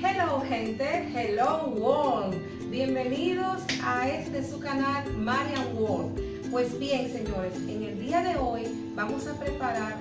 Hello gente, hello world. Bienvenidos a su canal Marian World. Pues bien señores, en el día de hoy vamos a preparar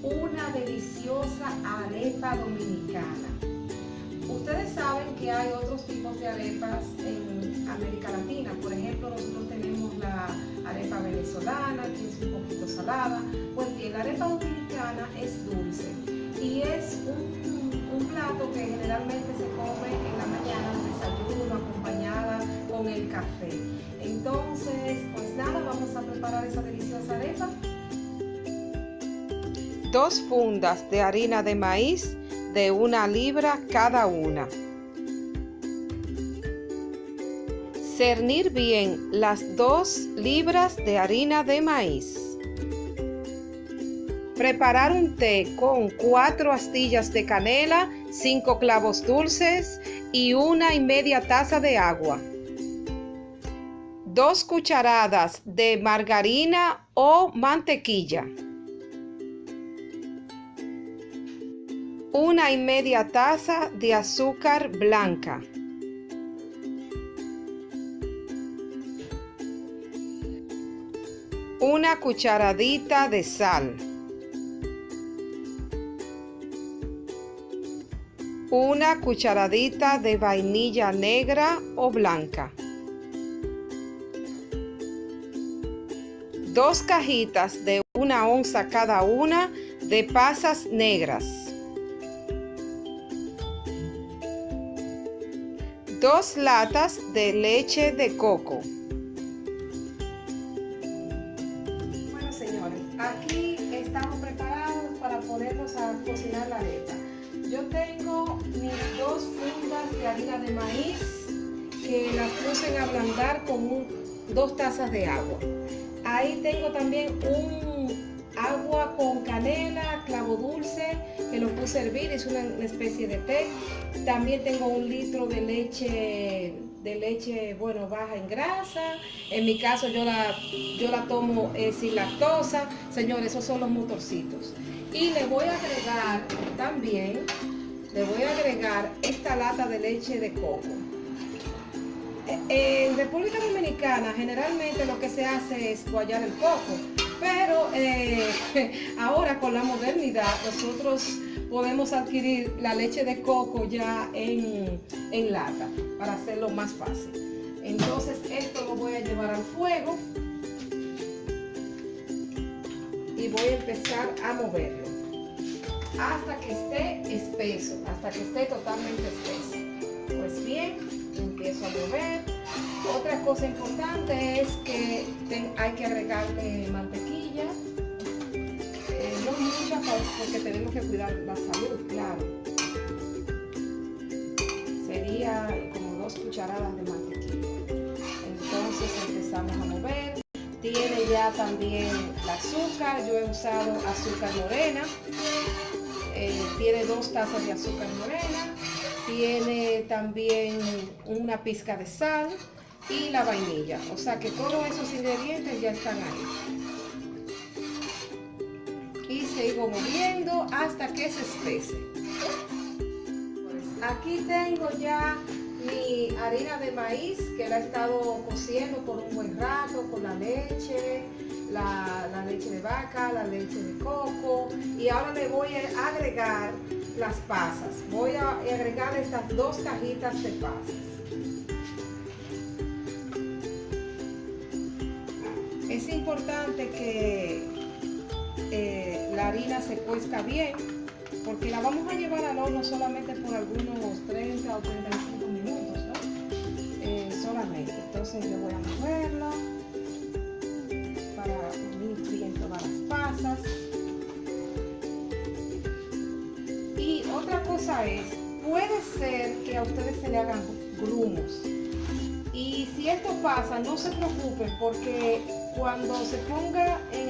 una deliciosa arepa dominicana. Ustedes saben que hay otros tipos de arepas en América Latina. Por ejemplo, nosotros tenemos la arepa venezolana, que es un poquito salada. Pues bien, la arepa dominicana es dulce y es un plato que generalmente se come en la mañana, al desayuno, acompañada con el café. Entonces, pues nada, vamos a preparar esa deliciosa arepa. 2 fundas de harina de maíz de 1 libra cada una. Cernir bien las 2 libras de harina de maíz. Preparar un té con 4 astillas de canela, 5 clavos dulces y 1,5 taza de agua. 2 cucharadas de margarina o mantequilla. 1,5 taza de azúcar blanca. 1 cucharadita de sal. 1 cucharadita de vainilla negra o blanca. 2 cajitas de 1 onza cada una de pasas negras. 2 latas de leche de coco. Bueno señores, aquí estamos preparados para ponernos a cocinar la arepa. Yo tengo mis 2 fundas de harina de maíz que las puse a ablandar con 2 tazas de agua. Ahí tengo también agua con canela, clavo dulce, que lo puse a hervir, es una especie de té. También tengo 1 litro de leche, bueno, baja en grasa. En mi caso yo la tomo sin lactosa. Señores, esos son los motorcitos. Y le voy a agregar también, esta lata de leche de coco. En República Dominicana generalmente lo que se hace es cuallar el coco, pero ahora con la modernidad nosotros podemos adquirir la leche de coco ya en lata para hacerlo más fácil. Entonces esto lo voy a llevar al fuego y voy a empezar a moverlo hasta que esté espeso, hasta que esté totalmente espeso. Pues bien, empiezo a mover. Otra cosa importante es que hay que agregarle mantequilla, no mucha porque tenemos que cuidar la salud, claro. Sería como 2 cucharadas de mantequilla. Entonces empezamos a mover. Tiene ya también el azúcar, yo he usado azúcar morena. Tiene 2 tazas de azúcar morena, tiene también una pizca de sal y la vainilla, o sea que todos esos ingredientes ya están ahí. Y sigo moviendo hasta que se espese. Aquí tengo ya mi harina de maíz que la he estado cociendo por un buen rato con la leche, la leche de vaca, la leche de coco, y ahora le voy a agregar las pasas. Voy a agregar estas 2 cajitas de pasas. Es importante que la harina se cuezca bien, porque la vamos a llevar al horno solamente por algunos 30 o 35 minutos, ¿no? Solamente. Entonces yo voy a moverlo para unir bien todas las pasas. Y otra cosa es, puede ser que a ustedes se le hagan grumos. Y si esto pasa, no se preocupen, porque cuando se ponga en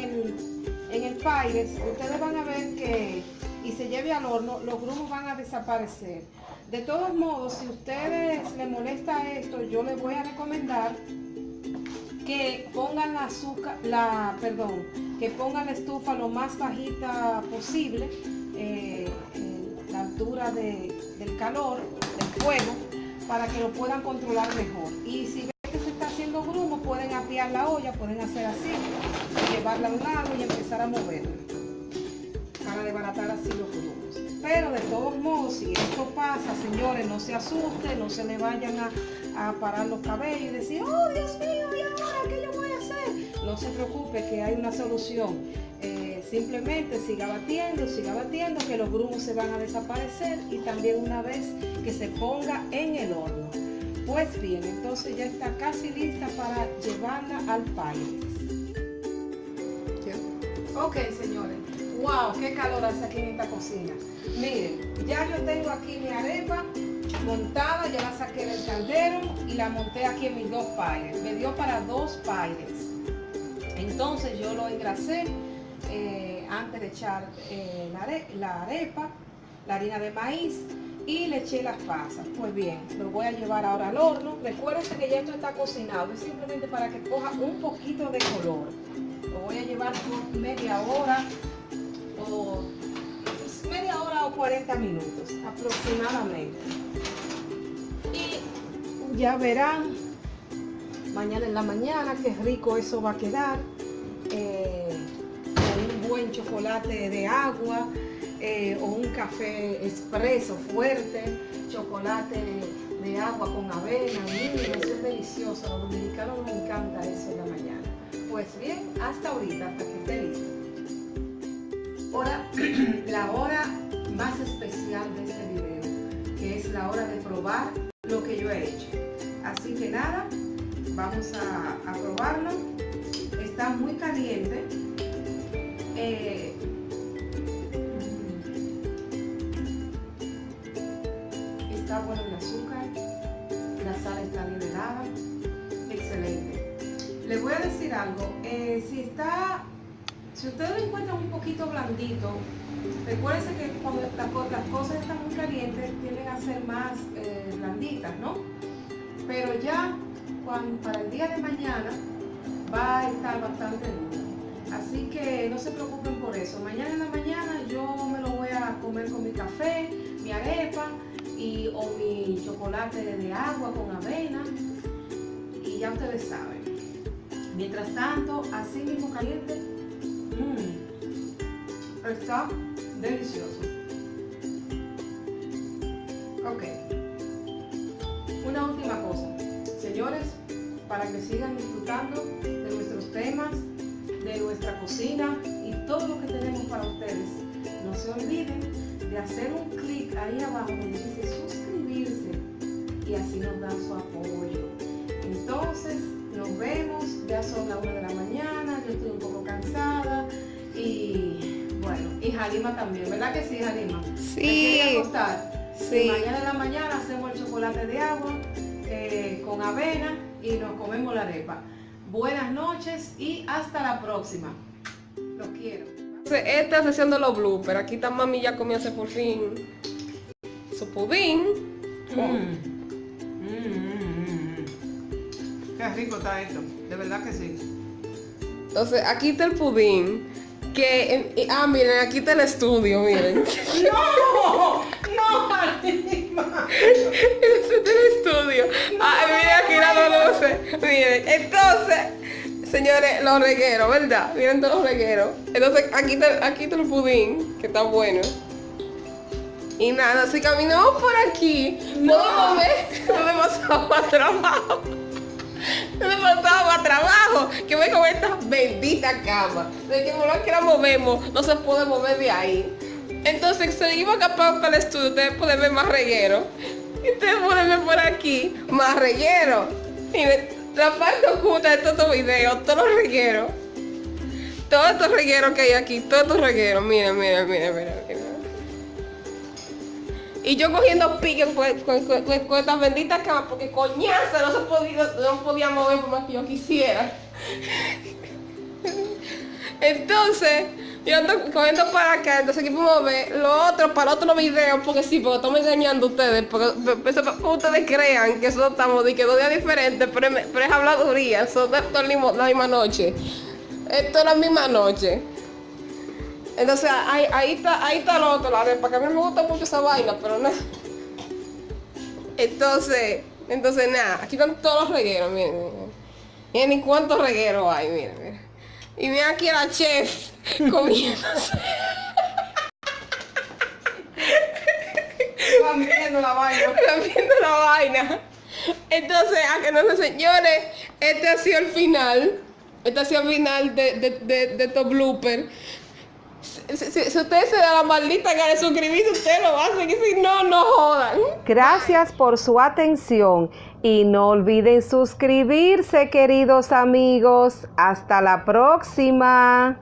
el Pyrex, ustedes van a ver que, y se lleve al horno, los grumos van a desaparecer. De todos modos, si a ustedes les molesta esto, yo les voy a recomendar que pongan que pongan la estufa lo más bajita posible, la altura del calor, del fuego, para que lo puedan controlar mejor. Y si ven que se está haciendo grumo, pueden apiar la olla, pueden hacer así, llevarla a un lado y empezar a moverla, para desbaratar así los grumos. Pero de todos modos, si esto pasa, señores, no se asusten, no se le vayan a parar los cabellos y decir, oh Dios mío, ¿y ahora qué yo voy a hacer? No se preocupe, que hay una solución. Simplemente siga batiendo, que los grumos se van a desaparecer, y también una vez que se ponga en el horno. Pues bien, entonces ya está casi lista para llevarla al Pyrex. Ok, señores. Wow, qué calor hace aquí en esta cocina. Miren, ya yo tengo aquí mi arepa montada, ya la saqué del caldero y la monté aquí en mis 2 Pyrex. Me dio para 2 Pyrex. Entonces yo lo engrasé antes de echar la arepa, la harina de maíz, y le eché las pasas. Pues bien, lo voy a llevar ahora al horno. Recuérdense que ya esto está cocinado, es simplemente para que coja un poquito de color. Lo voy a llevar por media hora o 40 minutos aproximadamente. Y ya verán mañana en la mañana qué rico eso va a quedar. Con un buen chocolate de agua o un café expreso fuerte, chocolate de agua con avena. Eso es delicioso, a los dominicanos nos encanta eso en la mañana. Pues bien, hasta ahorita, hasta que esté listo. Ahora, la hora más especial de este video, que es la hora de probar lo que yo he hecho. Así que nada, vamos a probarlo. Está muy caliente. Está bueno el azúcar, la sal está bien helada, excelente. Les voy a decir algo, si ustedes lo encuentran un poquito blandito, recuérdense que cuando las cosas están muy calientes tienden a ser más blanditas, ¿no? Pero ya para el día de mañana va a estar bastante duro. Así que no se preocupen por eso. Mañana en la mañana yo me lo voy a comer con mi café, mi arepa o mi chocolate de agua con avena. Y ya ustedes saben. Mientras tanto, así mismo caliente, está delicioso. Ok. Una última cosa. Señores, para que sigan disfrutando de nuestros temas, de nuestra cocina y todo lo que tenemos para ustedes, no se olviden de hacer un clic ahí abajo donde dice suscribirse, y así nos dan su apoyo. Entonces nos vemos, ya son las 1 de la mañana, yo estoy un poco cansada y bueno, y Halima también, ¿verdad que sí, Halima? Sí. ¿Te quieres acostar? Sí. Y mañana en la mañana hacemos el chocolate de agua con avena y nos comemos la arepa. Buenas noches y hasta la próxima. Los quiero. Esta sesión de los bloopers. Aquí está mami, ya comienza por fin su pudín. Qué rico está esto, de verdad que sí. Entonces, aquí está el pudín. Miren, aquí está el estudio, miren. ¡No, Halima! Este es el estudio. Ay, miren aquí las luces. Miren, entonces, señores, los regueros, ¿verdad? Miren todos los regueros. Entonces, aquí está el pudín, que está bueno. Y nada, si caminamos por aquí, podemos ver demasiado más trabajo. Demasiado más trabajo que voy con estas benditas camas. De que no la quiera movemos, no se puede mover de ahí. Entonces seguimos acá para el estudio. Ustedes pueden ver más reguero. Y ustedes pueden ver por aquí más reguero. Miren, la parte oculta de todos estos videos, todos los regueros. Todos estos regueros que hay aquí, todos estos regueros. Miren. Y yo cogiendo pique con estas benditas camas porque coñazo no podía mover por más que yo quisiera. Entonces, yo ando cogiendo para acá, entonces aquí podemos ver lo otro para otro video, porque estamos engañando a ustedes, porque ustedes crean que eso estamos de que 2 días diferentes, pero es habladuría, eso es la misma noche. Esto es la misma noche. Entonces ahí está lo otro, la arepa, que a mí me gusta mucho esa vaina, pero no. Entonces nada, aquí están todos los regueros, miren. Miren ni cuántos regueros hay, miren. Y miren aquí a la chef comiéndose. Están viendo la vaina. Están viendo la vaina. Entonces, a que no sé, señores, este ha sido el final. Este ha sido el final de estos bloopers. Si ustedes se dan la maldita gana de suscribirse, ustedes lo hacen. Y si no, no jodan. Gracias por su atención y no olviden suscribirse, queridos amigos. Hasta la próxima.